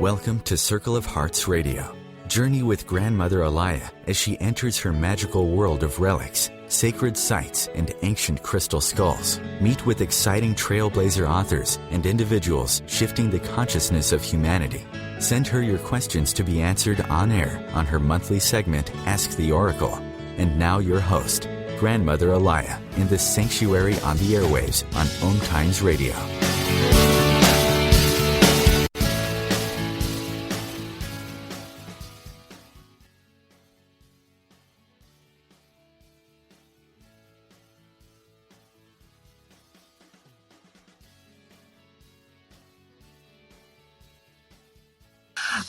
Welcome to Circle of Hearts Radio. Journey with Grandmother Allayah as she enters her magical world of relics, sacred sites, and ancient crystal skulls. Meet with exciting trailblazer authors and individuals shifting the consciousness of humanity. Send her your questions to be answered on air on her monthly segment, Ask the Oracle. And now your host, Grandmother Allayah, in the sanctuary on the airwaves on OMTimes Radio.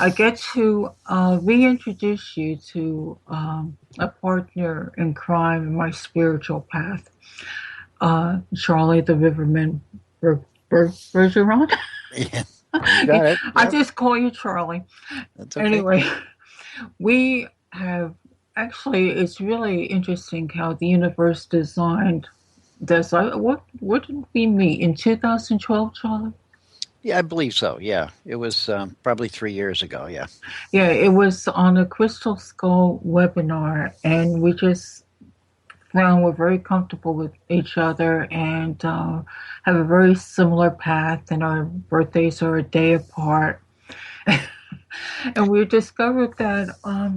I get to reintroduce you to a partner in crime in my spiritual path, Charlie the Riverman Bergeron. Yeah, you got it. Yep. I just call you Charlie. That's okay. Anyway, we have actually. It's really interesting how the universe designed this. What did we meet in 2012, Charlie? Yeah, I believe so. Yeah, it was probably 3 years ago. Yeah. Yeah, it was on a Crystal Skull webinar, and we just found we're very comfortable with each other and have a very similar path, and our birthdays are a day apart. And we discovered that, I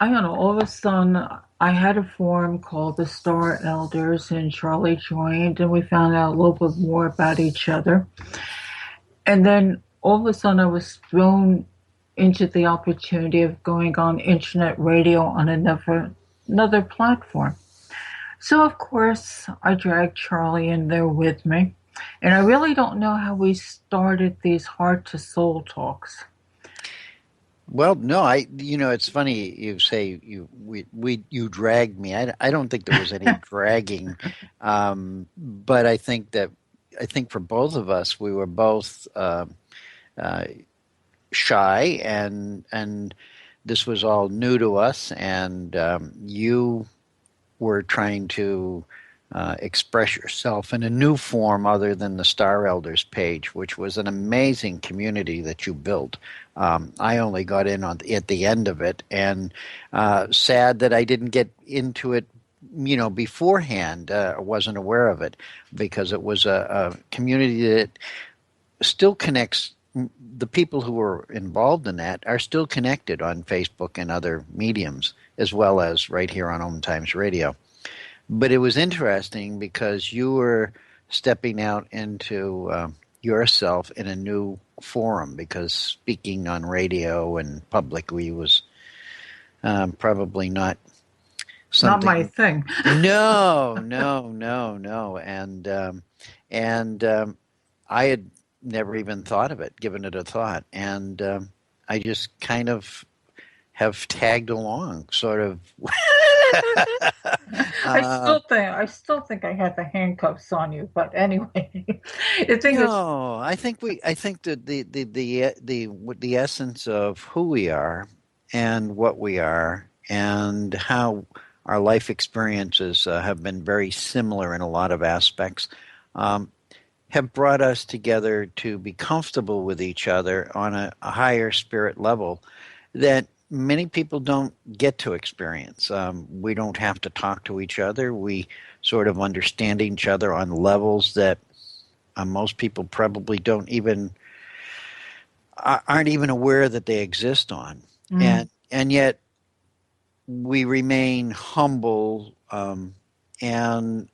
don't know, all of a sudden I had a forum called the Star Elders, and Charlie joined, and we found out a little bit more about each other. And then all of a sudden I was thrown into the opportunity of going on internet radio on another platform. So, of course, I dragged Charlie in there with me. And I really don't know how we started these heart-to-soul talks. Well, no, it's funny you say you dragged me. I don't think there was any dragging, but I think for both of us, we were both shy, and this was all new to us, and you were trying to express yourself in a new form other than the Star Elders page, which was an amazing community that you built. I only got in at the end of it, and sad that I didn't get into it beforehand. I wasn't aware of it because it was a community that still connects. The people who were involved in that are still connected on Facebook and other mediums, as well as right here on OMTimes Radio. But it was interesting because you were stepping out into yourself in a new forum, because speaking on radio and publicly was probably not something. Not my thing. No. And I had never even thought of it, given it a thought. And I just kind of have tagged along, sort of. I still think I had the handcuffs on you, but anyway. I think that the essence of who we are and what we are and how our life experiences have been very similar in a lot of aspects, have brought us together to be comfortable with each other on a higher spirit level that many people don't get to experience. We don't have to talk to each other. We sort of understand each other on levels that most people probably aren't even aware that they exist on. And yet we remain humble and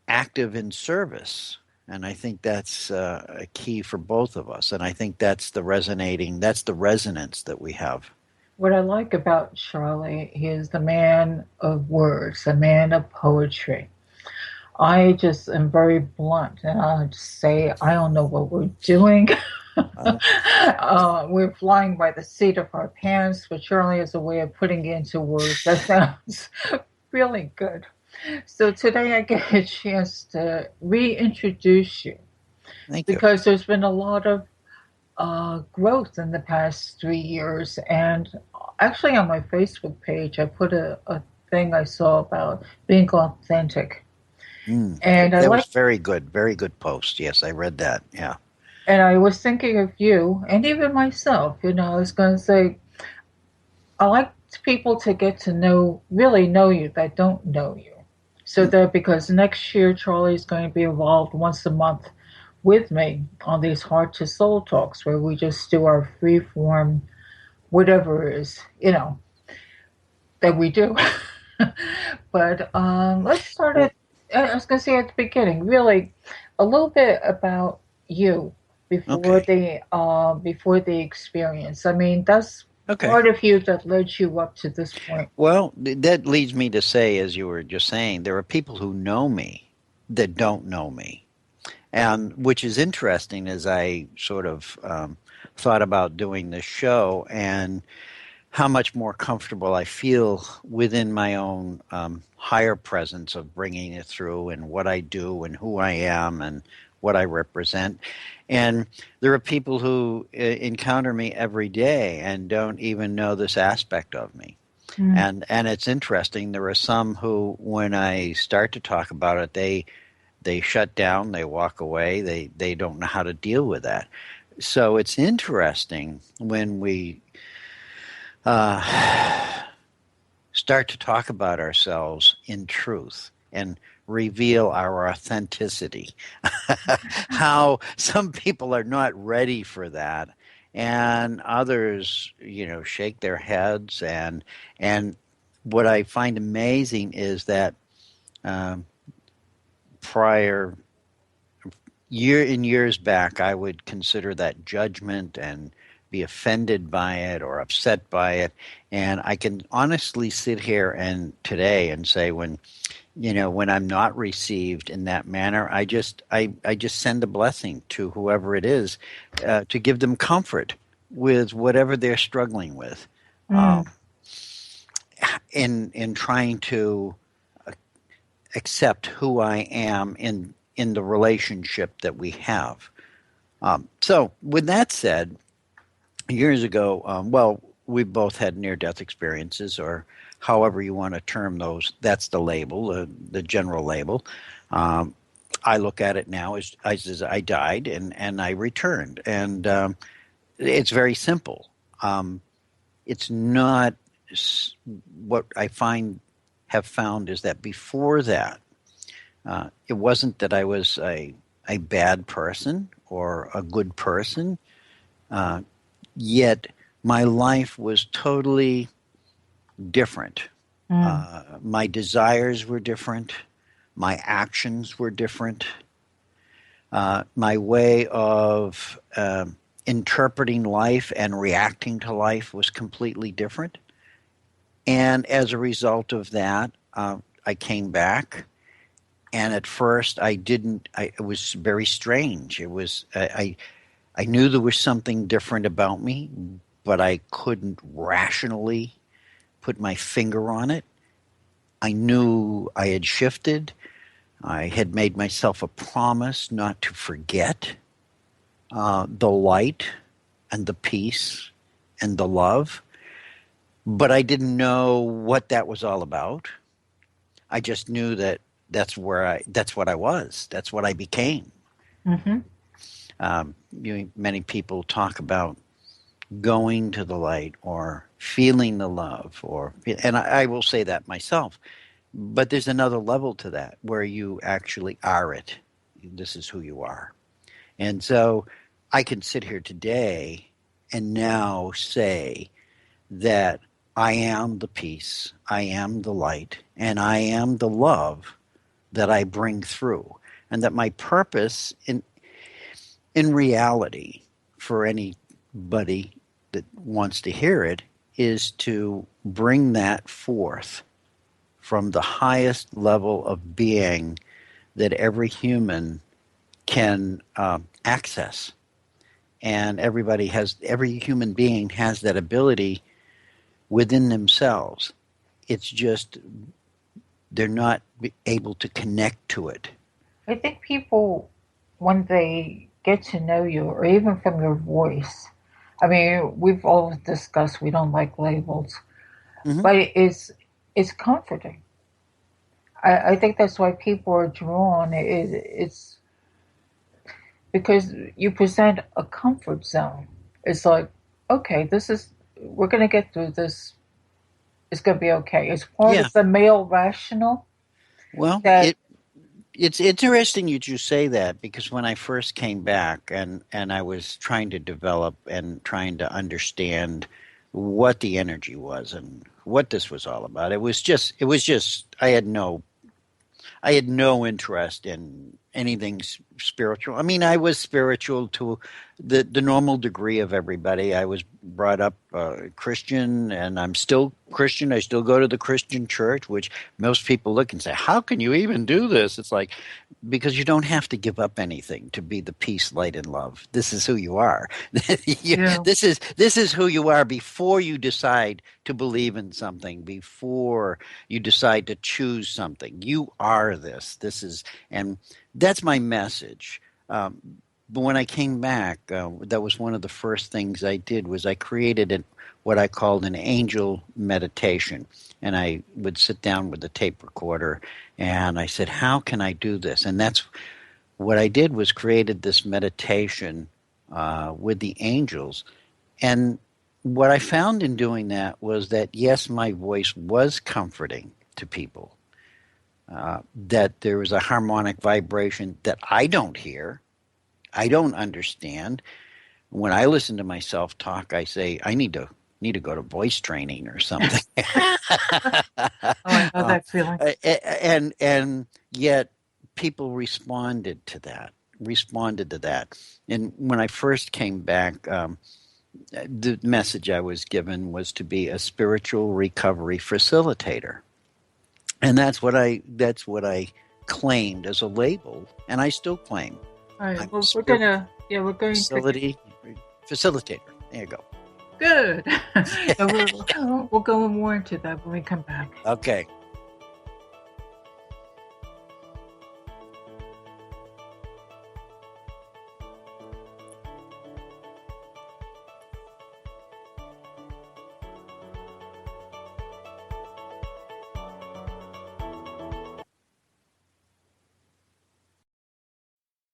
active in service. And I think that's a key for both of us. And I think that's the resonance that we have. What I like about Charlie, he is the man of words, the man of poetry. I just am very blunt, and I'll just say, I don't know what we're doing. We're flying by the seat of our pants, but Charlie has a way of putting it into words that sounds really good. So today I get a chance to reintroduce you. Thank you. Because there's been a lot of growth in the past 3 years. And actually on my Facebook page, I put a thing I saw about being authentic. And that was very good post. Yes, I read that. Yeah. And I was thinking of you and even myself. I was going to say, I like people to get to really know you that don't know you. So that because next year Charlie's going to be involved once a month with me on these heart to soul talks where we just do our free form, whatever it is, that we do. But let's start Well, at, I was going to say at the beginning, really a little bit about you okay. before the experience. I mean, that's Okay. part of you that led you up to this point. Well, that leads me to say, as you were just saying, there are people who know me that don't know me. And which is interesting as I sort of thought about doing this show and how much more comfortable I feel within my own higher presence of bringing it through and what I do and who I am and what I represent. And there are people who encounter me every day and don't even know this aspect of me. Mm. And it's interesting. There are some who, when I start to talk about it, they shut down, they walk away, they don't know how to deal with that. So it's interesting when we start to talk about ourselves in truth and reveal our authenticity. How some people are not ready for that, and others, shake their heads. And what I find amazing is that um, prior years back, I would consider that judgment and be offended by it or upset by it. And I can honestly sit here and today and say when I'm not received in that manner, I just send a blessing to whoever it is to give them comfort with whatever they're struggling with. Mm. In trying to accept who I am in the relationship that we have. So, with that said, years ago, well, we both had near-death experiences, or however you want to term those. That's the label, the general label. Um, I look at it now as I died and I returned, and it's very simple. It's not what I have found is that before that, it wasn't that I was a bad person or a good person. Uh, Yet my life was totally different. Mm. My desires were different. My actions were different. My way of interpreting life and reacting to life was completely different. And as a result of that, I came back. And at first, I didn't. It was very strange. It was I knew there was something different about me, but I couldn't rationally put my finger on it. I knew I had shifted. I had made myself a promise not to forget the light and the peace and the love, but I didn't know what that was all about. I just knew that that's what I was. That's what I became. Mm-hmm. Many people talk about going to the light or feeling the love, and I will say that myself. But there's another level to that where you actually are it. This is who you are. And so I can sit here today and now say that I am the peace, I am the light, and I am the love that I bring through. And that my purpose in reality for anybody that wants to hear it is to bring that forth from the highest level of being that every human can access. And every human being has that ability within themselves. It's just they're not able to connect to it. I think people, when they get to know you, or even from your voice, I mean, we've always discussed we don't like labels, Hmm. but it's comforting. I think that's why people are drawn. It's because you present a comfort zone. It's like, okay, we're going to get through this. It's going to be okay. It's part Yeah. of the male rational Well, that, it's interesting you say that, because when I first came back and I was trying to develop and trying to understand what the energy was and what this was all about, it was just I had no interest in anything spiritual. I mean, I was spiritual to the normal degree of everybody. I was brought up Christian, and I'm still Christian. I still go to the Christian church, which most people look and say, "How can you even do this?" It's like, because you don't have to give up anything to be the peace, light, and love. This is who you are. yeah, This is who you are before you decide to believe in something, before you decide to choose something. You are this. This is, and that's my message. But when I came back, that was one of the first things I did. Was I created what I called an angel meditation, and I would sit down with a tape recorder, and I said, "How can I do this?" And that's what I did, was created this meditation with the angels. And what I found in doing that was that, yes, my voice was comforting to people, that there was a harmonic vibration that I don't hear, I don't understand. When I listen to myself talk, I say, I need to go to voice training or something. oh, I know that feeling. And yet people responded to that. And when I first came back, the message I was given was to be a spiritual recovery facilitator. And that's what I claimed as a label, and I still claim. All right. I'm Well, a we're going facilitator. There you go. good. And we'll go more into that when we come back. Okay.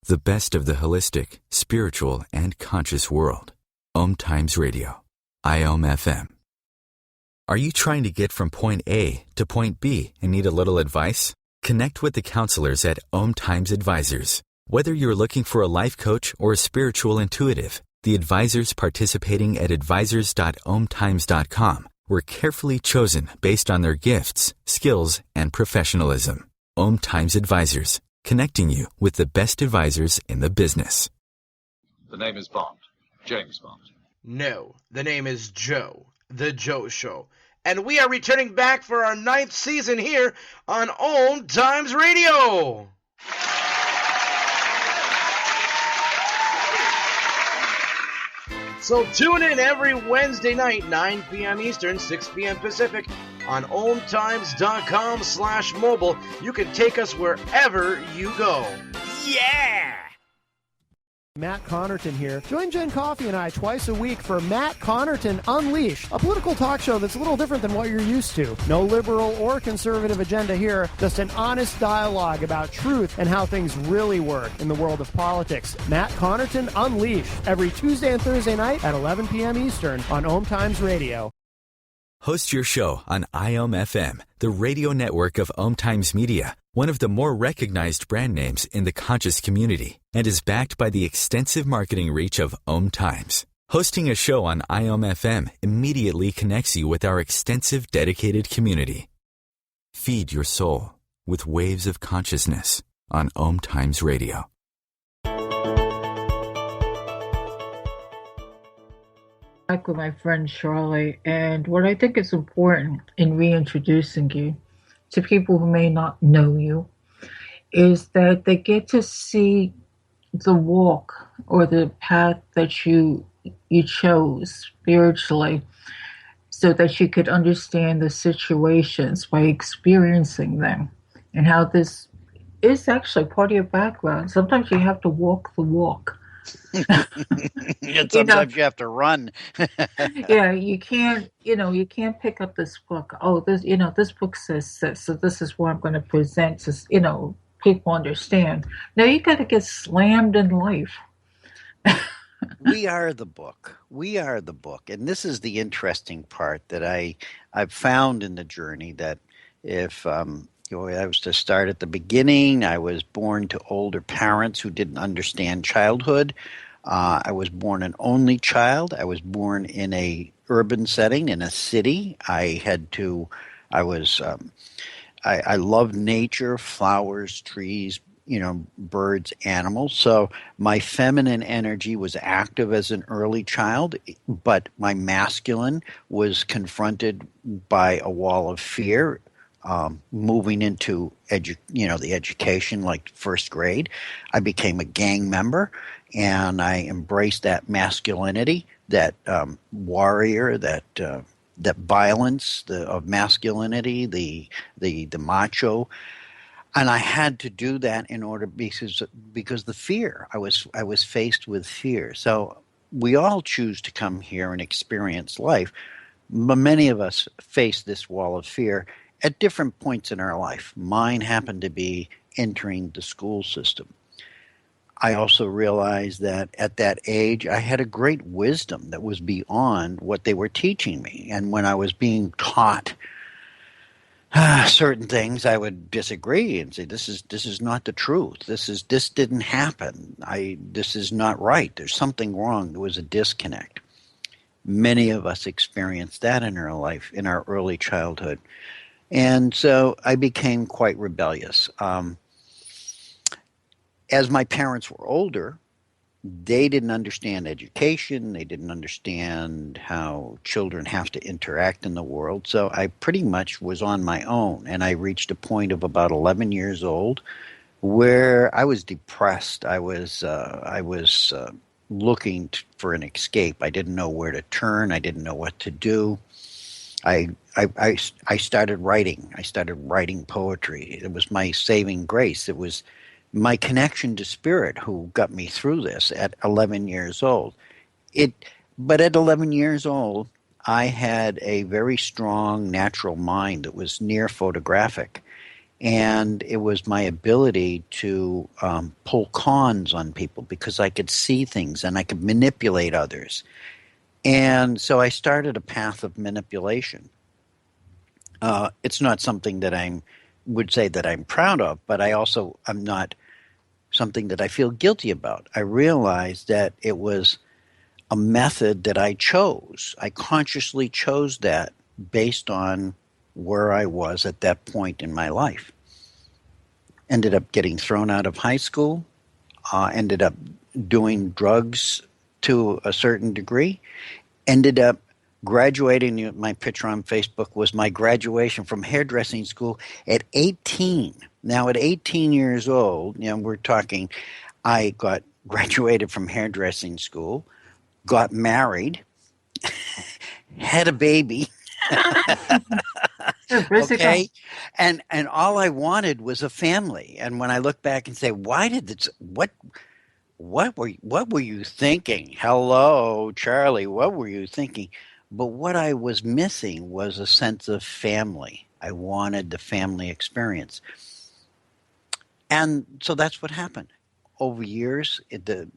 The best of the holistic, spiritual, and conscious world. OMTimes Radio. IOM FM. Are you trying to get from point A to point B and need a little advice? Connect with the counselors at OMTimes Advisors. Whether you're looking for a life coach or a spiritual intuitive, the advisors participating at advisors.omtimes.com were carefully chosen based on their gifts, skills, and professionalism. OMTimes Advisors, connecting you with the best advisors in the business. The name is Bond. James Bond. No, the name is Joe. The Joe Show. And we are returning back for our 9th season here on OMTimes Radio. So tune in every Wednesday night, 9 p.m. Eastern, 6 p.m. Pacific, on OMTimes.com/mobile. You can take us wherever you go. Yeah! Matt Connerton here. Join Jen Coffey and I twice a week for Matt Connerton Unleashed, a political talk show that's a little different than what you're used to. No liberal or conservative agenda here, just an honest dialogue about truth and how things really work in the world of politics. Matt Connerton Unleashed, every Tuesday and Thursday night at 11 p.m. Eastern on OMTimes Radio. Host your show on IOM FM, the radio network of OMTimes Media, one of the more recognized brand names in the conscious community, and is backed by the extensive marketing reach of OMTimes. Hosting a show on IOM FM immediately connects you with our extensive dedicated community. Feed your soul with waves of consciousness on OMTimes Radio. Back with my friend Charlie, and what I think is important in reintroducing you to people who may not know you is that they get to see the walk or the path that you chose spiritually, so that you could understand the situations by experiencing them, and how this is actually part of your background. Sometimes you have to walk the walk. And sometimes you have to run. Yeah, you can't pick up this book. Oh, this book says this, so this is what I'm going to present to, people understand. No, you got to get slammed in life. We are the book. We are the book. And this is the interesting part that I've found in the journey, that if I was to start at the beginning, I was born to older parents who didn't understand childhood. I was born an only child. I was born in a urban setting in a city. I was I love nature, flowers, trees, birds, animals. So my feminine energy was active as an early child, but my masculine was confronted by a wall of fear. Moving into the education, like first grade, I became a gang member, and I embraced that masculinity, that warrior, that violence of masculinity, the macho, and I had to do that in order, because the fear, I was faced with fear. So we all choose to come here and experience life, but many of us face this wall of fear at different points in our life. Mine happened to be entering the school system. I also realized that at that age, I had a great wisdom that was beyond what they were teaching me. And when I was being taught certain things, I would disagree and say, this is not the truth. This didn't happen. This is not right. There's something wrong. There was a disconnect. Many of us experienced that in our life, in our early childhood. And so I became quite rebellious. As my parents were older, they didn't understand education. They didn't understand how children have to interact in the world. So I pretty much was on my own. And I reached a point of about 11 years old where I was depressed. I was looking for an escape. I didn't know where to turn. I didn't know what to do. I started writing. I started writing poetry. It was my saving grace. It was my connection to spirit who got me through this at 11 years old. But at 11 years old, I had a very strong natural mind that was near photographic. And it was my ability to pull cons on people because I could see things and I could manipulate others. And so I started a path of manipulation. It's not something that I would say that I'm proud of, but I'm not something that I feel guilty about. I realized that it was a method that I chose. I consciously chose that based on where I was at that point in my life. Ended up getting thrown out of high school, ended up doing drugs to a certain degree, ended up graduating. My picture on Facebook was my graduation from hairdressing school at 18. Now, at 18 years old, we're talking, I graduated from hairdressing school, got married, had a baby. Okay, and all I wanted was a family. And when I look back and say, why did this? What were you thinking? Hello, Charlie. What were you thinking? But what I was missing was a sense of family. I wanted the family experience. And so that's what happened. Over years, the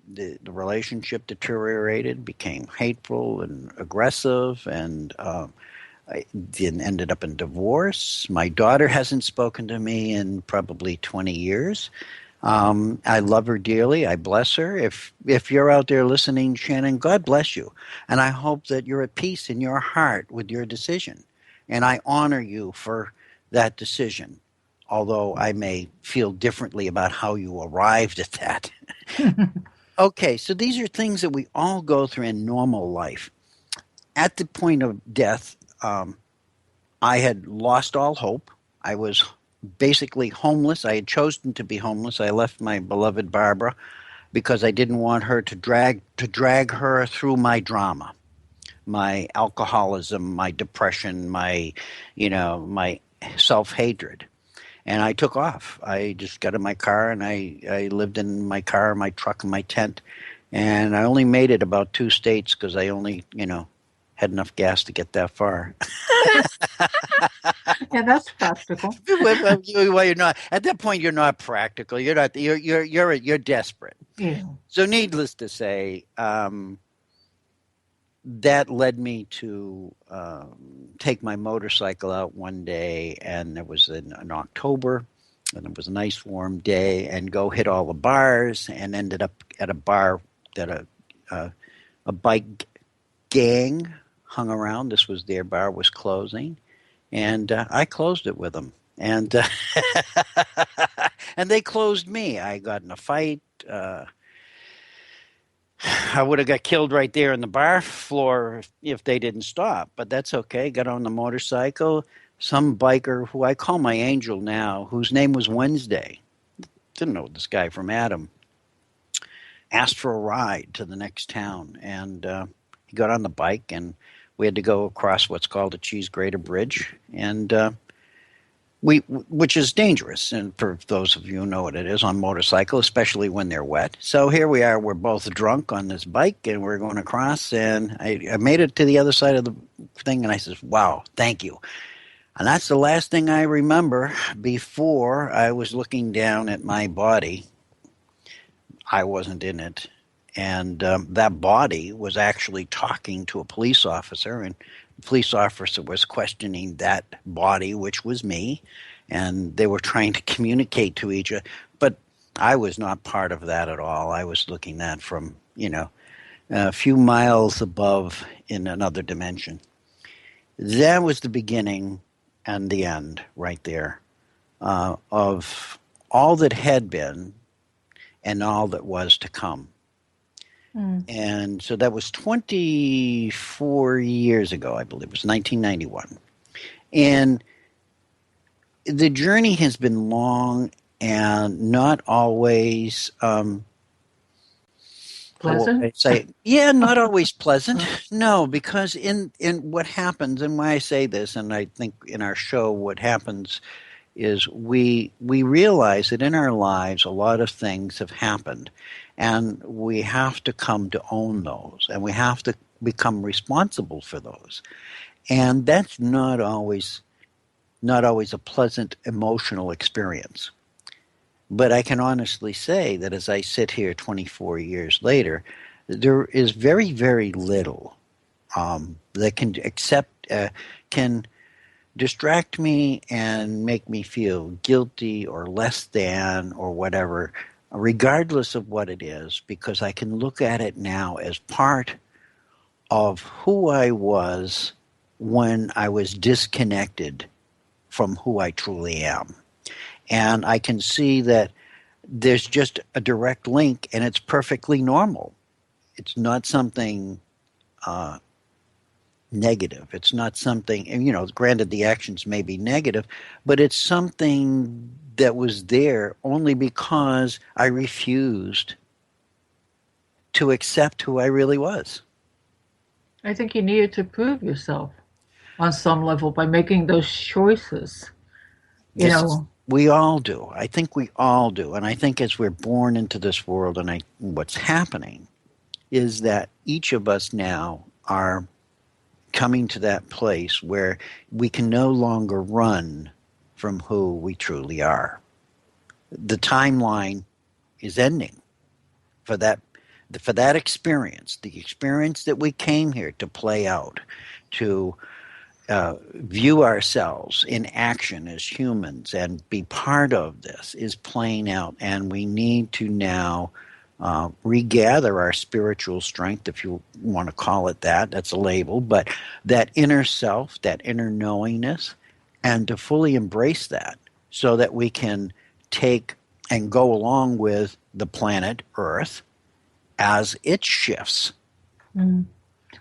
relationship deteriorated, became hateful and aggressive, and I ended up in divorce. My daughter hasn't spoken to me in probably 20 years. I love her dearly. I bless her. If you're out there listening, Shannon, God bless you. And I hope that you're at peace in your heart with your decision. And I honor you for that decision, although I may feel differently about how you arrived at that. Okay, so these are things that we all go through in normal life. At the point of death, I had lost all hope. I was basically homeless. I had chosen to be homeless. I left my beloved Barbara because I didn't want her to drag her through my drama, my alcoholism, my depression, my self-hatred. And I took off. I just got in my car and I lived in my car, my truck, and my tent. And I only made it about 2 states because I only, had enough gas to get that far. Yeah, that's practical. Well, you're not at that point. You're not practical. You're not. You're desperate. Yeah. So, needless to say, that led me to take my motorcycle out one day, and it was in October, and it was a nice warm day, and go hit all the bars, and ended up at a bar that a bike gang hung around. This was their bar was closing, and I closed it with them, and and they closed me. I got in a fight. I would have got killed right there in the bar floor if they didn't stop, but that's okay. Got on the motorcycle. Some biker who I call my angel now, whose name was Wednesday, didn't know this guy from Adam, asked for a ride to the next town, and he got on the bike, and we had to go across what's called a cheese grater bridge, and which is dangerous, and for those of you who know what it is on motorcycle, especially when they're wet. So here we are, we're both drunk on this bike, and we're going across, and I made it to the other side of the thing, and I says, wow, thank you. And that's the last thing I remember before I was looking down at my body. I wasn't in it, and that body was actually talking to a police officer, and the police officer was questioning that body, which was me, and they were trying to communicate to each other. But I was not part of that at all. I was looking at from, a few miles above in another dimension. That was the beginning and the end right there of all that had been and all that was to come. And so that was 24 years ago, I believe. It was 1991. And the journey has been long and not always Pleasant? Not always pleasant. No, because in what happens, and why I say this, and I think in our show what happens is we realize that in our lives a lot of things have happened, and we have to come to own those, and we have to become responsible for those. And that's not always a pleasant emotional experience. But I can honestly say that as I sit here 24 years later, there is very, very little that can distract me and make me feel guilty or less than or whatever, regardless of what it is, because I can look at it now as part of who I was when I was disconnected from who I truly am. And I can see that there's just a direct link, and it's perfectly normal. It's not something negative. It's not something, granted the actions may be negative, but it's something that was there only because I refused to accept who I really was. I think you needed to prove yourself on some level by making those choices. We all do. I think we all do. And I think as we're born into this world, and what's happening is that each of us now are coming to that place where we can no longer run from who we truly are. The timeline is ending for that experience, the experience that we came here to play out, to view ourselves in action as humans and be part of this is playing out, and we need to now regather our spiritual strength, if you want to call it that. That's a label, but that inner self, that inner knowingness, and to fully embrace that so that we can take and go along with the planet Earth as it shifts.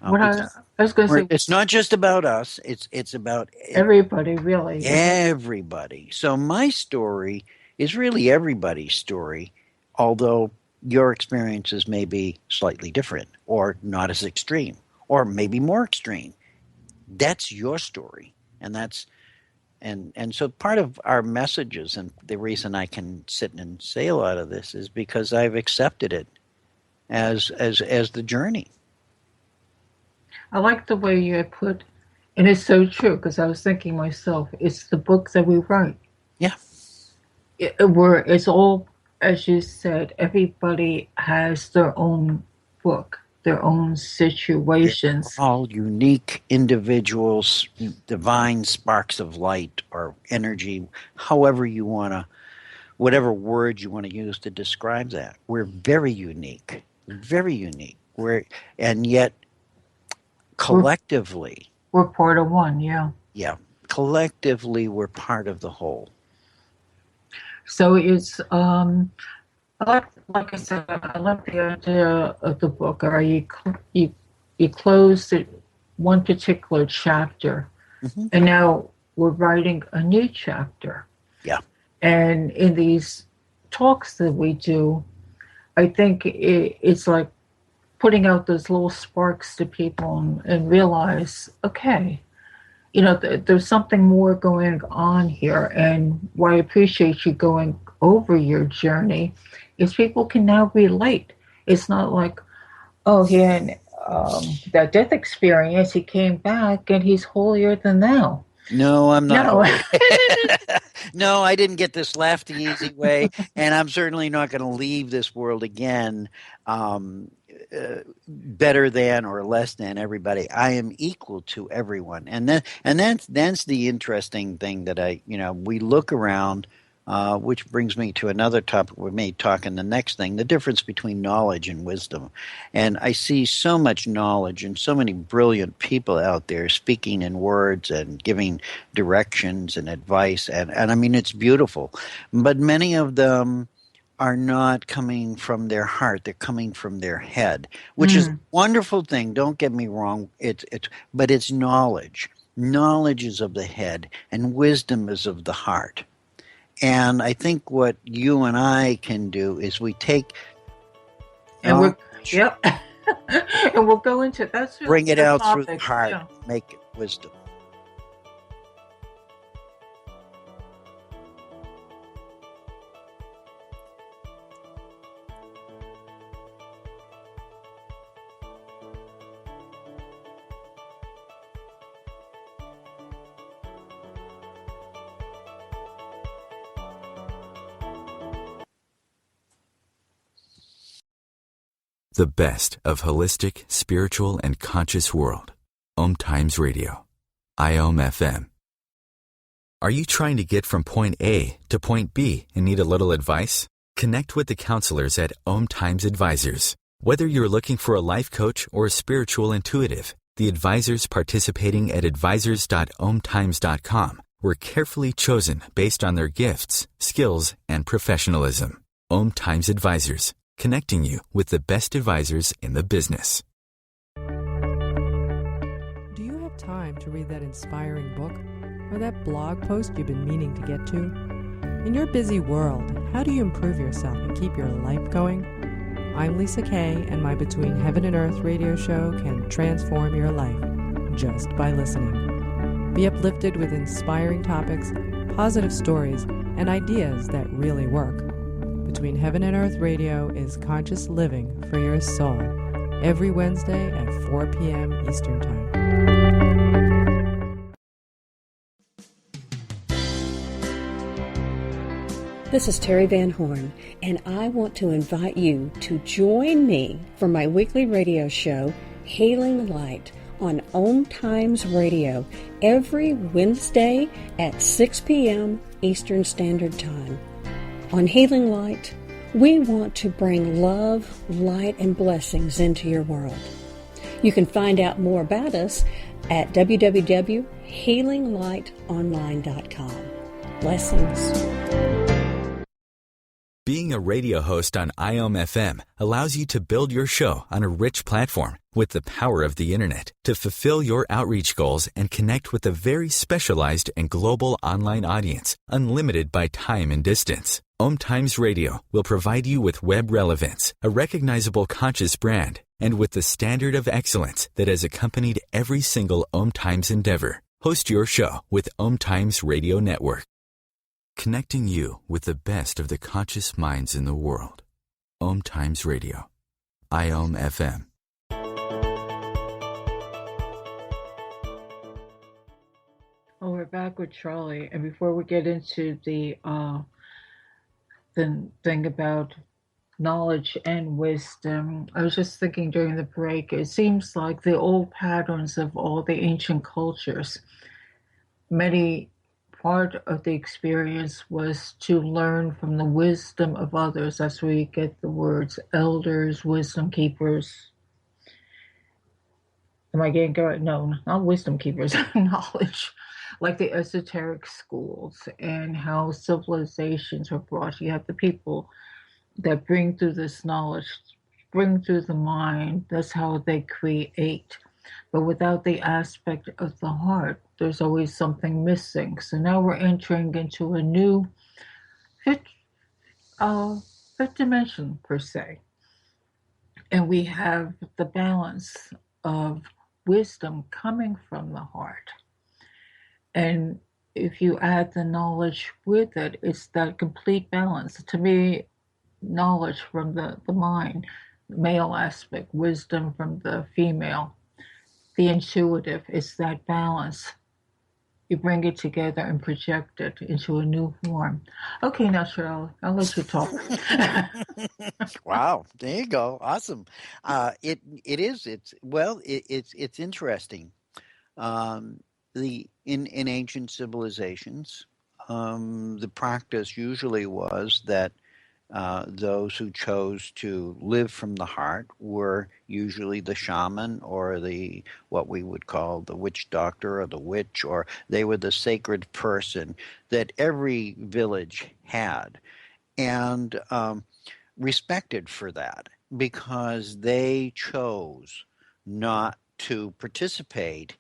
What I was going to say, it's not just about us. It's about everybody, really. Everybody. So my story is really everybody's story, although your experiences may be slightly different or not as extreme or maybe more extreme. That's your story, and that's and so part of our messages, and the reason I can sit and say a lot of this is because I've accepted it as the journey. I like the way you had put, and it's so true because I was thinking myself, it's the book that we write. Yeah. It's all, as you said, everybody has their own book, their own situations. They're all unique individuals, divine sparks of light or energy, however you want to, whatever word you want to use to describe that. We're very unique, very unique. And yet collectively, we're part of one, yeah. Yeah, collectively we're part of the whole. So it's like I said, I love the idea of the book. Or you closed it one particular chapter, and now we're writing a new chapter. Yeah. And in these talks that we do, I think it's like putting out those little sparks to people and realize, okay, there's something more going on here. And what I appreciate you going over your journey is people can now relate. It's not like, oh, he had that death experience, he came back and he's holier than thou. No, I'm not. No. No, I didn't get this laugh the easy way, and I'm certainly not going to leave this world again better than or less than everybody. I am equal to everyone, and that's the interesting thing that we look around. Which brings me to another topic we may talk in the next thing, the difference between knowledge and wisdom. And I see so much knowledge and so many brilliant people out there speaking in words and giving directions and advice. And I mean, it's beautiful. But many of them are not coming from their heart. They're coming from their head, which is a wonderful thing. Don't get me wrong. But it's knowledge. Knowledge is of the head and wisdom is of the heart. And I think what you and I can do is we take and and we'll go into that. Bring it out through the heart, make it wisdom. The best of holistic, spiritual, and conscious world. OMTimes Radio. IOM FM. Are you trying to get from point A to point B and need a little advice? Connect with the counselors at OMTimes Advisors. Whether you're looking for a life coach or a spiritual intuitive, the advisors participating at advisors.omtimes.com were carefully chosen based on their gifts, skills, and professionalism. OMTimes Advisors. Connecting you with the best advisors in the business. Do you have time to read that inspiring book or that blog post you've been meaning to get to? In your busy world, how do you improve yourself and keep your life going? I'm Lisa Kay, and my Between Heaven and Earth radio show can transform your life just by listening. Be uplifted with inspiring topics, positive stories, and ideas that really work. Between Heaven and Earth Radio is conscious living for your soul, every Wednesday at 4 p.m. Eastern Time. This is Terry Van Horn, and I want to invite you to join me for my weekly radio show, Hailing Light, on OMTimes Radio, every Wednesday at 6 p.m. Eastern Standard Time. On Healing Light, we want to bring love, light, and blessings into your world. You can find out more about us at www.healinglightonline.com. Blessings. Being a radio host on IOM FM allows you to build your show on a rich platform with the power of the internet to fulfill your outreach goals and connect with a very specialized and global online audience, unlimited by time and distance. OMTimes Radio will provide you with web relevance, a recognizable conscious brand, and with the standard of excellence that has accompanied every single OMTimes endeavor. Host your show with OMTimes Radio Network. Connecting you with the best of the conscious minds in the world. OMTimes Radio. IOM FM. back with Charlie, and before we get into the thing about knowledge and wisdom, I was just thinking during the break, it seems like the old patterns of all the ancient cultures, many part of the experience was to learn from the wisdom of others. That's where you get the words elders, wisdom keepers. Am I getting it right? No, not wisdom keepers, knowledge. Like the esoteric schools and how civilizations were brought. You have the people that bring through this knowledge, bring through the mind. That's how they create. But without the aspect of the heart, there's always something missing. So now we're entering into a new fifth, fifth dimension, per se. And we have the balance of wisdom coming from the heart. And if you add the knowledge with it, it's that complete balance. To me, knowledge from the mind, male aspect, wisdom from the female, the intuitive, is that balance. You bring it together and project it into a new form. Okay, now Cheryl, I'll let you talk. Wow, there you go. Awesome. It's interesting. In ancient civilizations, the practice usually was that those who chose to live from the heart were usually the shaman or the what we would call the witch doctor or the witch, or they were the sacred person that every village had, and respected for that because they chose not to participate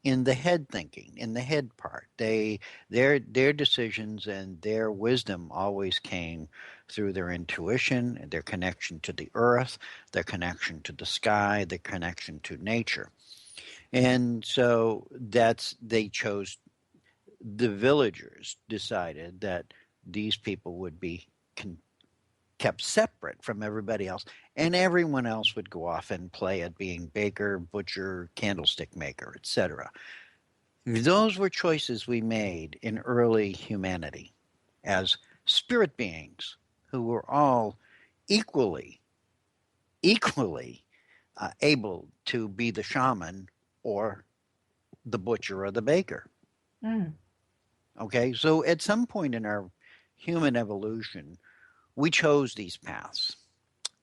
in the head thinking, in the head part. Their decisions and their wisdom always came through their intuition, their connection to the earth, their connection to the sky, their connection to nature. And so they chose, the villagers decided that these people would be kept separate from everybody else, and everyone else would go off and play at being baker, butcher, candlestick maker, etc. Those were choices we made in early humanity as spirit beings who were all equally able to be the shaman or the butcher or the baker. Mm. Okay, so at some point in our human evolution, we chose these paths,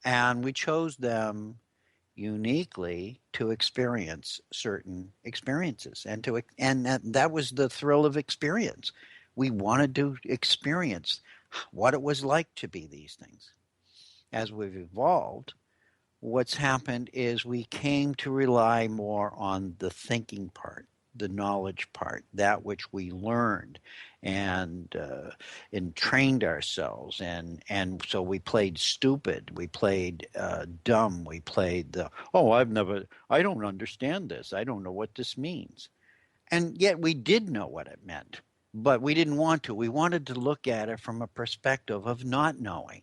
and we chose them uniquely to experience certain experiences, and that was the thrill of experience. We wanted to experience what it was like to be these things. As we've evolved, what's happened is we came to rely more on the thinking part, the knowledge part, that which we learned and trained ourselves, and so we played stupid, we played dumb, we played I don't understand this, I don't know what this means, and yet we did know what it meant, but we didn't want to. We wanted to look at it from a perspective of not knowing.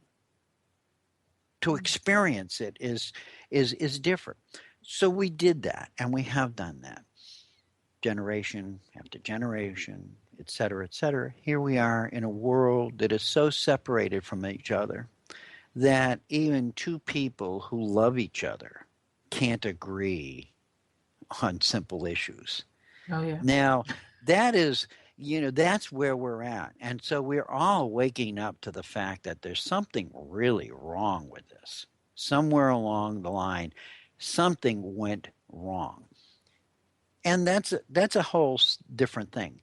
To experience it is different. So we did that, and we have done that. Generation after generation, et cetera, et cetera. Here we are in a world that is so separated from each other that even two people who love each other can't agree on simple issues. Oh, yeah. Now, that is, that's where we're at. And so we're all waking up to the fact that there's something really wrong with this. Somewhere along the line, something went wrong. And that's a whole different thing.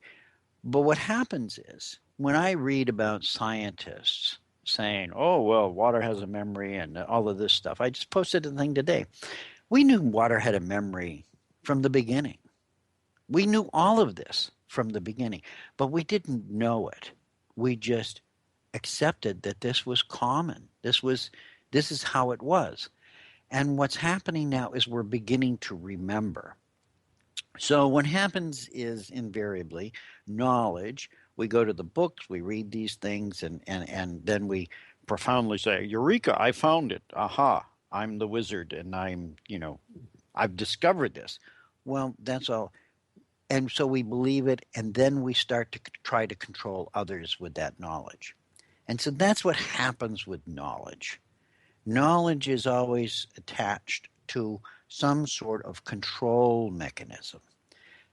But what happens is, when I read about scientists saying, oh, well, water has a memory and all of this stuff, I just posted a thing today. We knew water had a memory from the beginning. We knew all of this from the beginning, but we didn't know it. We just accepted that this was common. This is how it was. And what's happening now is we're beginning to remember. So what happens is invariably knowledge. We go to the books, we read these things, and then we profoundly say, Eureka, I found it. Aha, I'm the wizard, and I've discovered this. Well, that's all. And so we believe it, and then we start to try to control others with that knowledge. And so that's what happens with knowledge. Knowledge is always attached to some sort of control mechanism.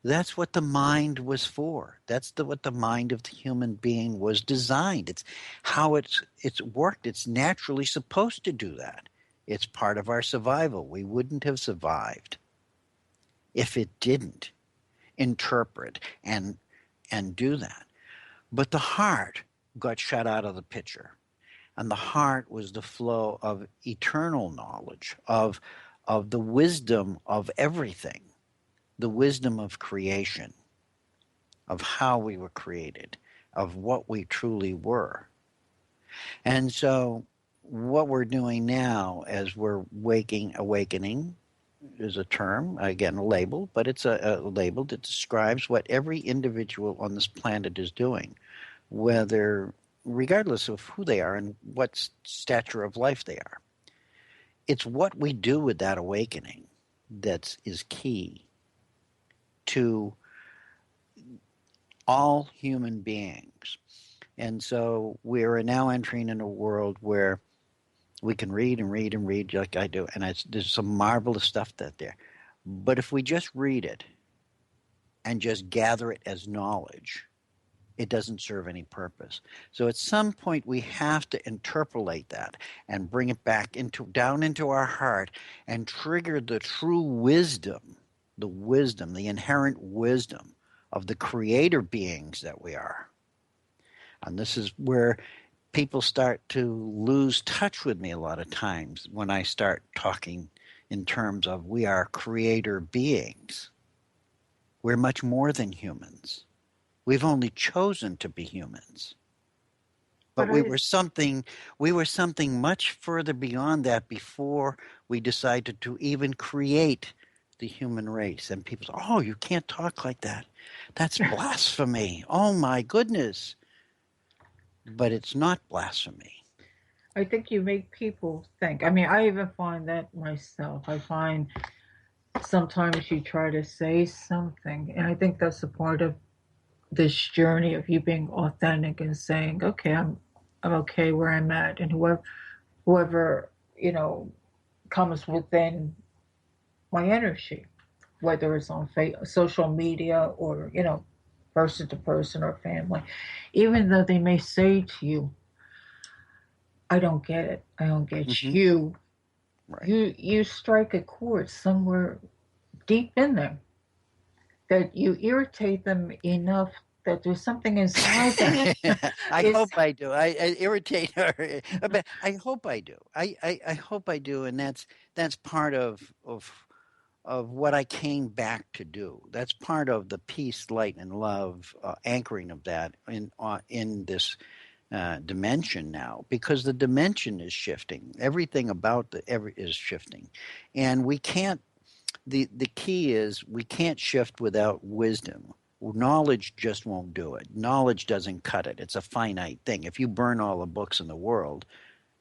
That's what the mind was for. That's what the mind of the human being was designed. It's how it's worked. It's naturally supposed to do that. It's part of our survival. We wouldn't have survived if it didn't interpret and do that. But the heart got shut out of the picture. And the heart was the flow of eternal knowledge, of the wisdom of everything, the wisdom of creation, of how we were created, of what we truly were. And so what we're doing now as we're awakening is a term, again, a label, but it's a label that describes what every individual on this planet is doing, regardless of who they are and what stature of life they are. It's what we do with that awakening that is key to all human beings. And so we're now entering in a world where we can read and read and read like I do, and there's some marvelous stuff there. But if we just read it and just gather it as knowledge, it doesn't serve any purpose. So at some point we have to interpolate that and bring it back down into our heart and trigger the true wisdom, the inherent wisdom of the creator beings that we are. And this is where people start to lose touch with me a lot of times when I start talking in terms of we are creator beings. We're much more than humans. We've only chosen to be humans. But we were something much further beyond that before we decided to even create the human race. And people say, oh, you can't talk like that. That's blasphemy. Oh, my goodness. But it's not blasphemy. I think you make people think. I mean, I even find that myself. I find sometimes you try to say something, and I think that's a part of this journey of you being authentic and saying, okay, I'm okay where I'm at, and whoever comes within my energy, whether it's on social media or person to person or family, even though they may say to you, I don't get it, I don't get you. Right. You strike a chord somewhere deep in them that you irritate them enough that there's something inside them. I hope I do. I irritate her, but I hope I do. I hope I do, and that's part of what I came back to do. That's part of the peace, light, and love anchoring of that in this dimension now, because the dimension is shifting. Everything about is shifting, and we can't. The key is we can't shift without wisdom. Knowledge just won't do it. Knowledge doesn't cut it. It's a finite thing. If you burn all the books in the world,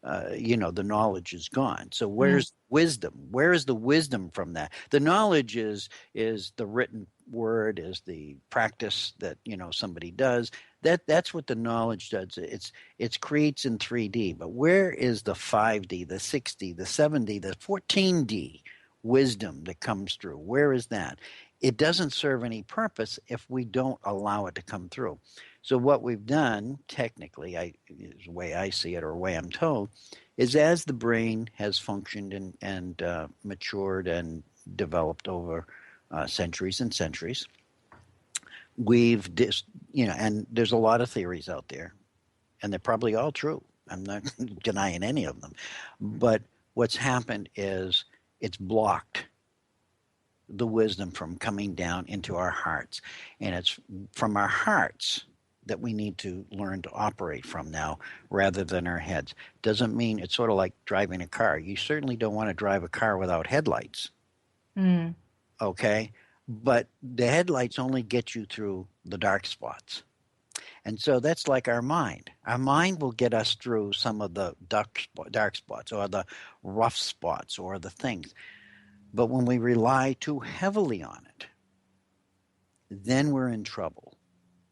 the knowledge is gone. So where's wisdom? Where is the wisdom from that? The knowledge is the written word, is the practice that somebody does. That's what the knowledge does. It creates in 3D. But where is the 5D, the 6D, the 7D, the 14D wisdom that comes through? Where is that? It doesn't serve any purpose if we don't allow it to come through. So what we've done, technically, is the way I see it, or the way I'm told, is as the brain has functioned and matured and developed over centuries and centuries, we've and there's a lot of theories out there, and they're probably all true. I'm not denying any of them. But what's happened is it's blocked the wisdom from coming down into our hearts. And it's from our hearts that we need to learn to operate from now rather than our heads. Doesn't mean it's sort of like driving a car. You certainly don't want to drive a car without headlights. Okay? But the headlights only get you through the dark spots. And so that's like our mind. Our mind will get us through some of the dark spots or the rough spots or the things. But when we rely too heavily on it, then we're in trouble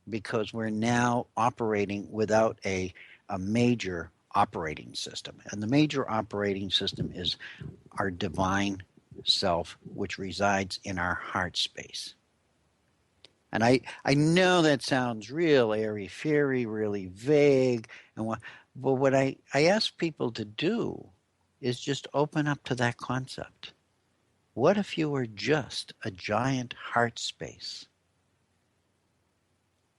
because we're now operating without a major operating system. And the major operating system is our divine self, which resides in our heart space. And I know that sounds real airy-fairy, really vague, but what I ask people to do is just open up to that concept. What if you were just a giant heart space?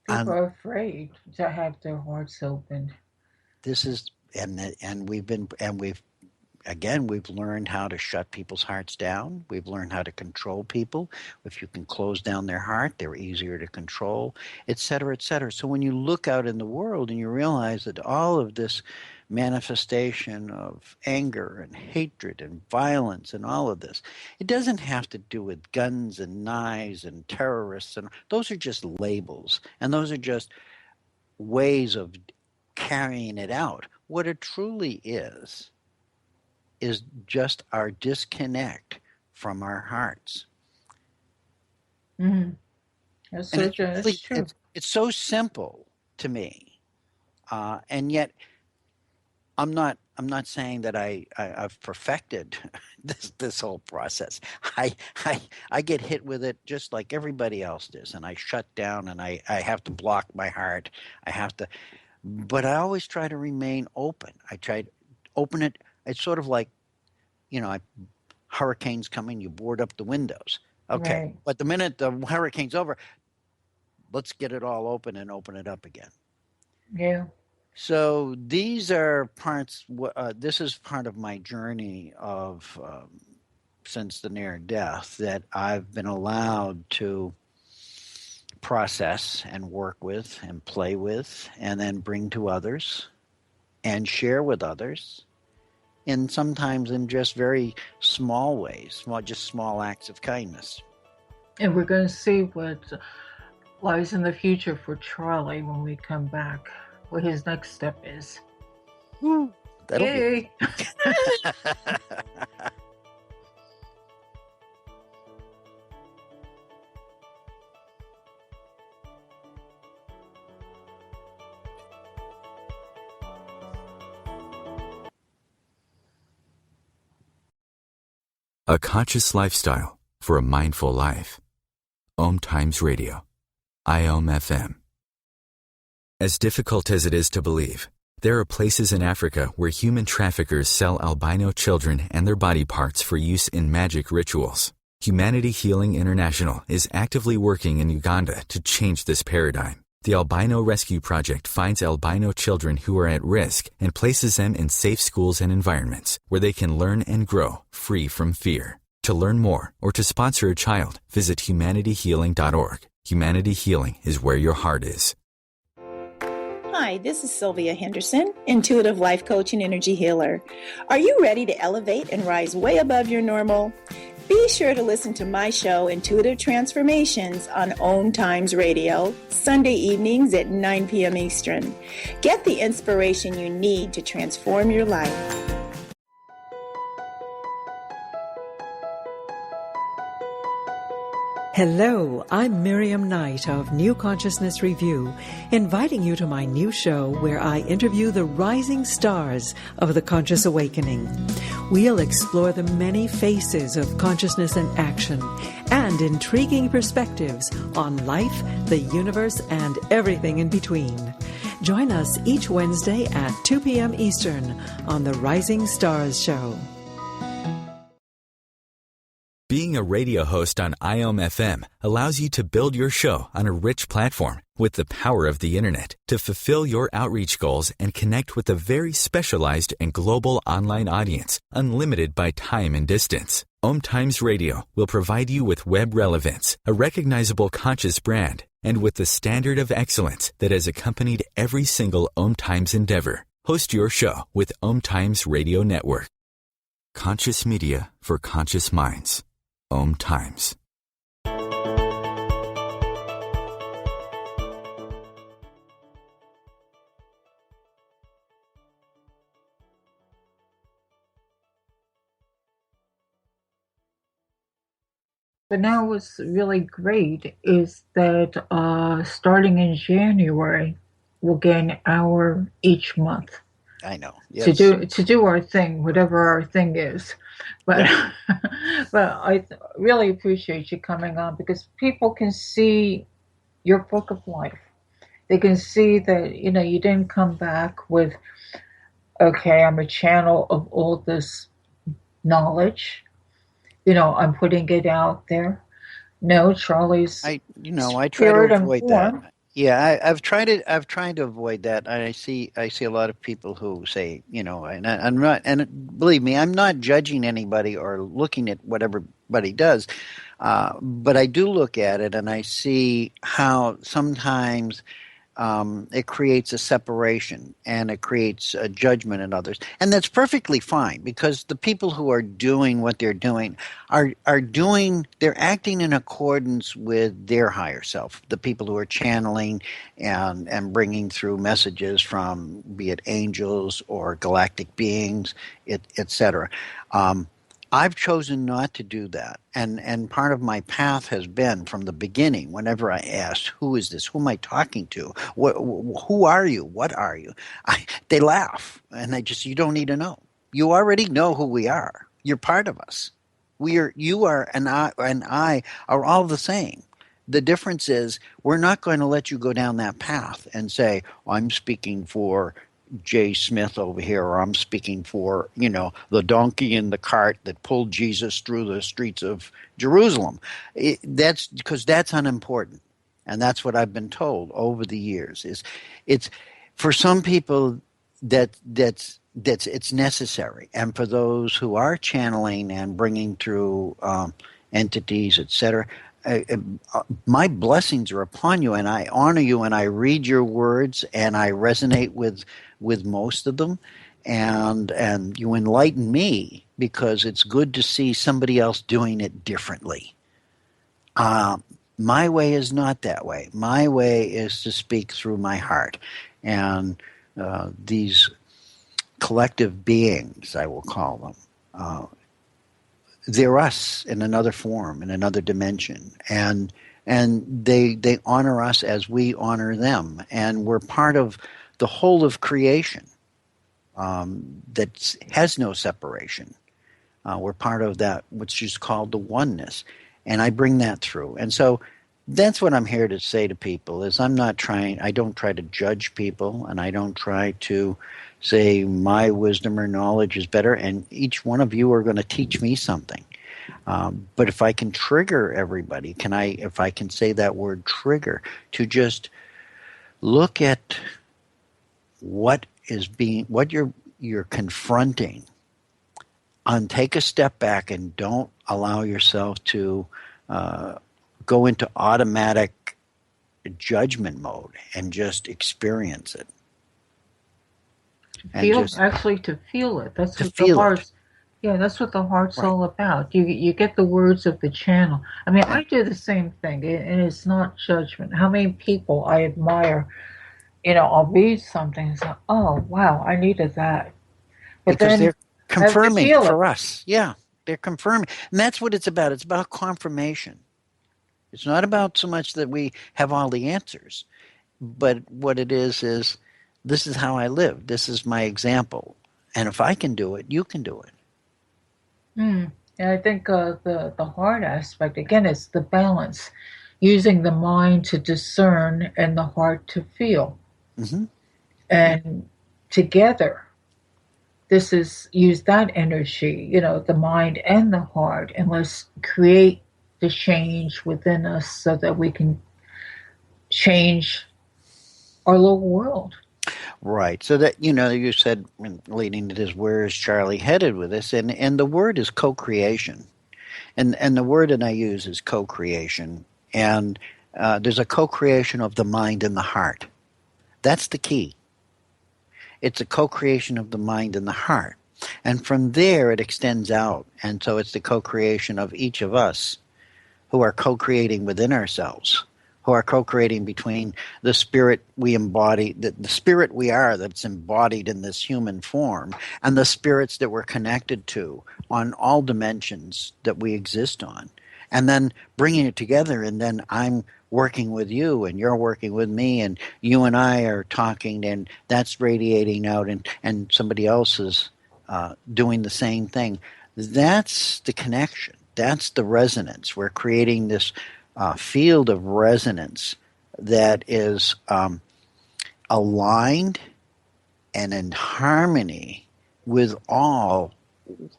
People are afraid to have their hearts open. This is we've learned how to shut people's hearts down. We've learned how to control people. If you can close down their heart, they're easier to control, et cetera, et cetera. So when you look out in the world and you realize that all of this manifestation of anger and hatred and violence and all of this, it doesn't have to do with guns and knives and terrorists. And those are just labels. And those are just ways of carrying it out. What it truly is just our disconnect from our hearts. Mm-hmm. That's so true. That's true. It's so simple to me, and yet I'm not saying that I've perfected this whole process. I get hit with it just like everybody else does, and I shut down and I have to block my heart. But I always try to remain open. I try to open it. It's sort of like, hurricane's coming, you board up the windows. Okay, right. But the minute the hurricane's over, let's get it all open and open it up again. Yeah. So these are parts, this is part of my journey of since the near death that I've been allowed to process and work with and play with and then bring to others and share with others. And sometimes in just very small ways, just small acts of kindness. And we're going to see what lies in the future for Charlie when we come back, what his next step is. Woo, that'll Yay! A conscious lifestyle for a mindful life. OMTimes Radio. IOM FM. As difficult as it is to believe, there are places in Africa where human traffickers sell albino children and their body parts for use in magic rituals. Humanity Healing International is actively working in Uganda to change this paradigm. The Albino Rescue Project finds albino children who are at risk and places them in safe schools and environments where they can learn and grow free from fear. To learn more or to sponsor a child, visit humanityhealing.org. Humanity Healing is where your heart is. Hi, this is Sylvia Henderson, intuitive life coach and energy healer. Are you ready to elevate and rise way above your normal? Be sure to listen to my show, Intuitive Transformations, on OMTimes Radio, Sunday evenings at 9 p.m. Eastern. Get the inspiration you need to transform your life. Hello, I'm Miriam Knight of New Consciousness Review, inviting you to my new show where I interview the rising stars of the conscious awakening. We'll explore the many faces of consciousness and action and intriguing perspectives on life, the universe, and everything in between. Join us each Wednesday at 2 p.m. Eastern on the Rising Stars Show. Being a radio host on IOM FM allows you to build your show on a rich platform with the power of the internet to fulfill your outreach goals and connect with a very specialized and global online audience, unlimited by time and distance. OMTimes Radio will provide you with web relevance, a recognizable conscious brand, and with the standard of excellence that has accompanied every single OMTimes endeavor. Host your show with OMTimes Radio Network. Conscious media for conscious minds. OMTimes. But now what's really great is that starting in January, we'll get an hour each month I know. to Yes. do our thing, whatever our thing is. But Yeah. but really appreciate you coming on because people can see your book of life. They can see that you didn't come back with, okay, I'm a channel of all this knowledge. I'm putting it out there. No, Charlie's I try to spirit and avoid that. form. Yeah, I've tried to avoid that. I see a lot of people who say, I'm not, and believe me, I'm not judging anybody or looking at what everybody does, but I do look at it and I see how sometimes it creates a separation and it creates a judgment in others, and that's perfectly fine because the people who are doing what they're doing they're acting in accordance with their higher self. The people who are channeling and bringing through messages from, be it angels or galactic beings, etc. I've chosen not to do that. And part of my path has been from the beginning, whenever I asked, who is this? Who am I talking to? Who are you? What are you? They laugh. And you don't need to know. You already know who we are. You're part of us. You are, and I are all the same. The difference is we're not going to let you go down that path and say, I'm speaking for Jay Smith over here, or I'm speaking for, the donkey in the cart that pulled Jesus through the streets of Jerusalem. That's because that's unimportant. And that's what I've been told over the years it's for some people that's it's necessary. And for those who are channeling and bringing through entities, etc., my blessings are upon you, and I honor you, and I read your words, and I resonate with most of them, and you enlighten me because it's good to see somebody else doing it differently. My way is not that way. My way is to speak through my heart, and these collective beings, I will call them, they're us in another form, in another dimension, and they honor us as we honor them, and we're part of the whole of creation that has no separation. We're part of that, which is called the oneness, and I bring that through. And so that's what I'm here to say to people is I don't try to judge people, and I don't try to say my wisdom or knowledge is better, and each one of you are going to teach me something. But if I can trigger everybody, if I can say that word trigger, to just look at what you're confronting, and take a step back and don't allow yourself to go into automatic judgment mode and just experience it. To feel it. That's to what feel the heart's. it. Yeah, that's what the heart's Right. all about. You get the words of the channel. I mean, I do the same thing, and it's not judgment. How many people I admire, I'll read something and say, "Oh, wow, I needed that," but Because then they're I have to confirming feel it. for us. Yeah, they're confirming. And that's what it's about. It's about confirmation. It's not about so much that we have all the answers, but what it is this is how I live. This is my example. And if I can do it, you can do it. And I think the heart aspect again is the balance, using the mind to discern and the heart to feel, Mm-hmm. and together, this is use that energy, the mind and the heart, and let's create the change within us so that we can change our little world. Right. So that, you said, leading to this, where is Charlie headed with this? And the word is co-creation. And the word that I use is co-creation. And there's a co-creation of the mind and the heart. That's the key. It's a co-creation of the mind and the heart. And from there, it extends out. And so it's the co-creation of each of us who are co-creating within ourselves, who are co-creating between the spirit we embody, the spirit we are that's embodied in this human form, and the spirits that we're connected to on all dimensions that we exist on. and then bringing it together, and then I'm working with you and you're working with me, and you and I are talking, and that's radiating out, and somebody else is doing the same thing. That's the connection. That's the resonance. We're creating this field of resonance that is aligned and in harmony with all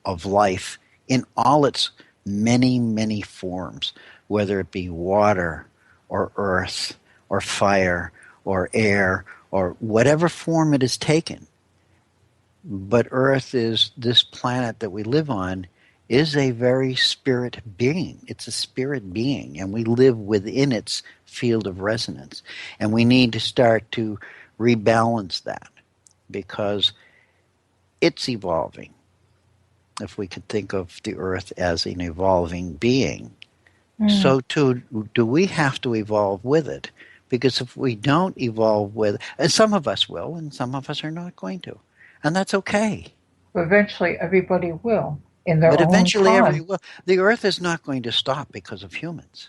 of life in all its many, many forms, whether it be water or earth or fire or air or whatever form it has taken. But Earth is, this planet that we live on, is a very spirit being. It's a spirit being, and we live within its field of resonance. And we need to start to rebalance that, because it's evolving. If we could think of the Earth as an evolving being, so too do we have to evolve with it. Because if we don't evolve with it, and some of us will, and some of us are not going to. And that's okay. Eventually, everybody will, in their But own eventually, time. the Earth is not going to stop because of humans.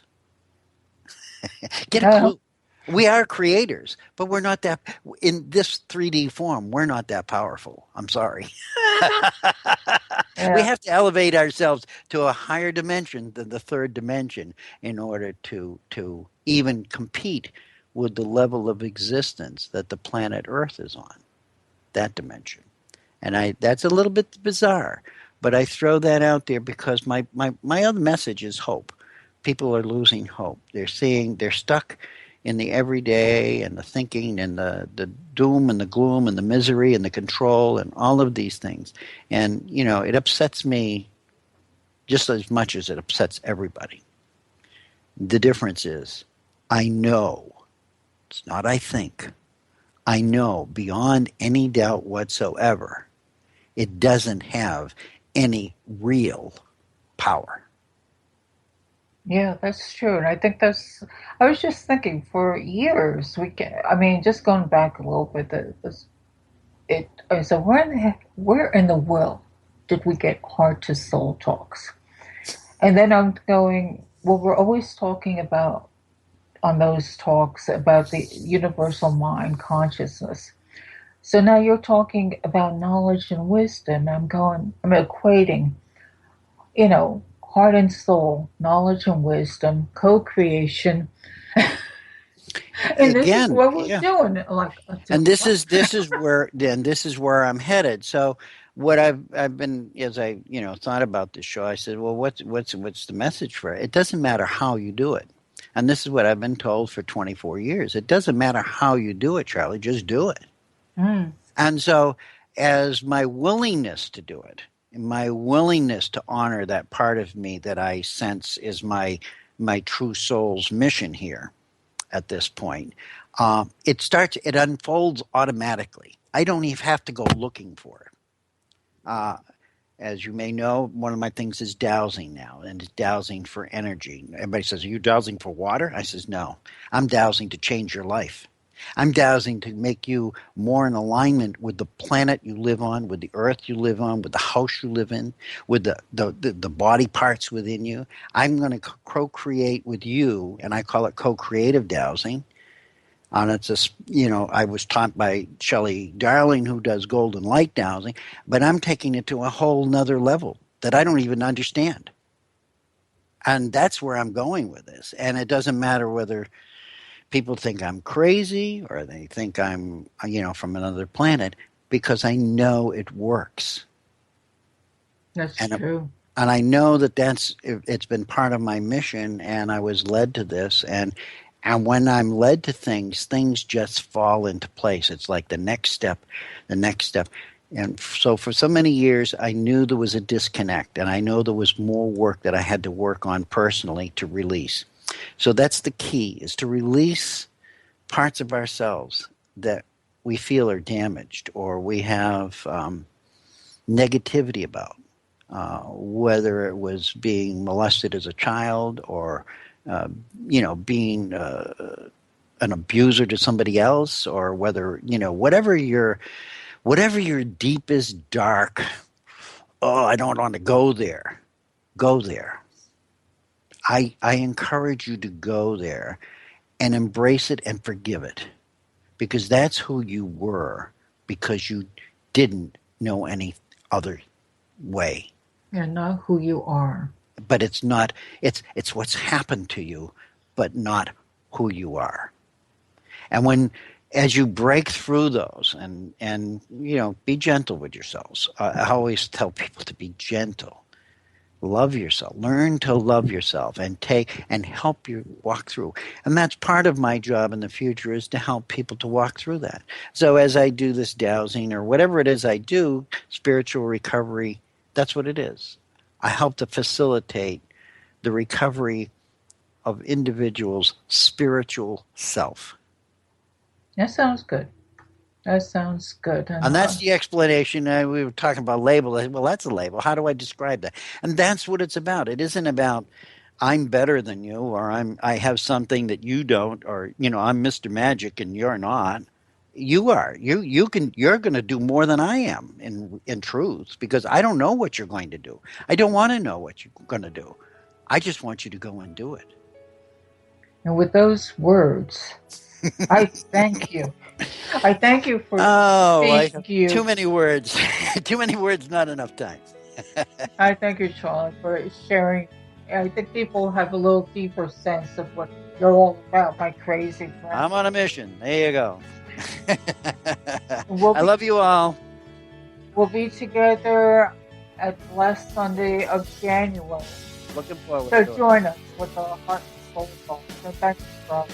Get a No. clue. We are creators, but we're not that, in this 3D form, we're not that powerful. I'm sorry. Yeah. We have to elevate ourselves to a higher dimension than the third dimension in order to even compete with the level of existence that the planet Earth is on, that dimension. And that's a little bit bizarre, but I throw that out there because my other message is hope. People are losing hope. They're stuck in the everyday and the thinking and the doom and the gloom and the misery and the control and all of these things. And, it upsets me just as much as it upsets everybody. The difference is, I know, it's not I think, I know beyond any doubt whatsoever, it doesn't have any real power. Yeah, that's true. And I think I was just thinking for years, just going back a little bit, I said, where in the world did we get heart to soul talks? And then I'm going, well, we're always talking about, on those talks, about the universal mind consciousness. So now you're talking about knowledge and wisdom. I'm equating, heart and soul, knowledge and wisdom, co-creation. And this is what we're doing. And this is where I'm headed. So what I've been, as I thought about this show, I said, well, what's the message for it? It doesn't matter how you do it. And this is what I've been told for 24 years. It doesn't matter how you do it, Charlie, just do it. And so as my willingness to do it, my willingness to honor that part of me that I sense is my true soul's mission here at this point, it unfolds automatically. I don't even have to go looking for it. As you may know, one of my things is dowsing now, and it's dowsing for energy. Everybody says, are you dowsing for water? I says, no. I'm dowsing to change your life. I'm dowsing to make you more in alignment with the planet you live on, with the earth you live on, with the house you live in, with the body parts within you. I'm going to co-create with you, and I call it co-creative dowsing. And it's I was taught by Shelley Darling, who does golden light dowsing, but I'm taking it to a whole nother level that I don't even understand. And that's where I'm going with this. And it doesn't matter whether people think I'm crazy or they think I'm, from another planet, because I know it works. That's true. And I know it's been part of my mission, and I was led to this. And when I'm led to things just fall into place. It's like the next step. And so for so many years, I knew there was a disconnect, and I know there was more work that I had to work on personally to release. So that's the key, is to release parts of ourselves that we feel are damaged or we have negativity about, whether it was being molested as a child or, being an abuser to somebody else, or whether, whatever your deepest dark, I don't want to go there. Go there. I encourage you to go there and embrace it and forgive it, because that's who you were, because you didn't know any other way. You're not who you are. But it's not, it's what's happened to you, but not who you are. And as you break through those and be gentle with yourselves. I always tell people to be gentle. Love yourself. Learn to love yourself and help you walk through. And that's part of my job in the future, is to help people to walk through that. So as I do this dowsing or whatever it is I do, spiritual recovery, that's what it is. I help to facilitate the recovery of individuals' spiritual self. That sounds good. That sounds good. And that's the explanation. We were talking about label. Well, that's a label. How do I describe that? And that's what it's about. It isn't about I'm better than you, or I have something that you don't, or I'm Mr. Magic and you're not. You are. You're going to do more than I am in truth, because I don't know what you're going to do. I don't want to know what you're going to do. I just want you to go and do it. And with those words, I thank you. I thank you for you. Too many words. Too many words, not enough time. I thank you, Charlie, for sharing. I think people have a little deeper sense of what you're all about, my crazy friend. I'm on a mission. There you go. I love you all. We'll be together at the last Sunday of January. Looking forward to it. So join us with the Heart and Soul Talk. So thank you, Charlie.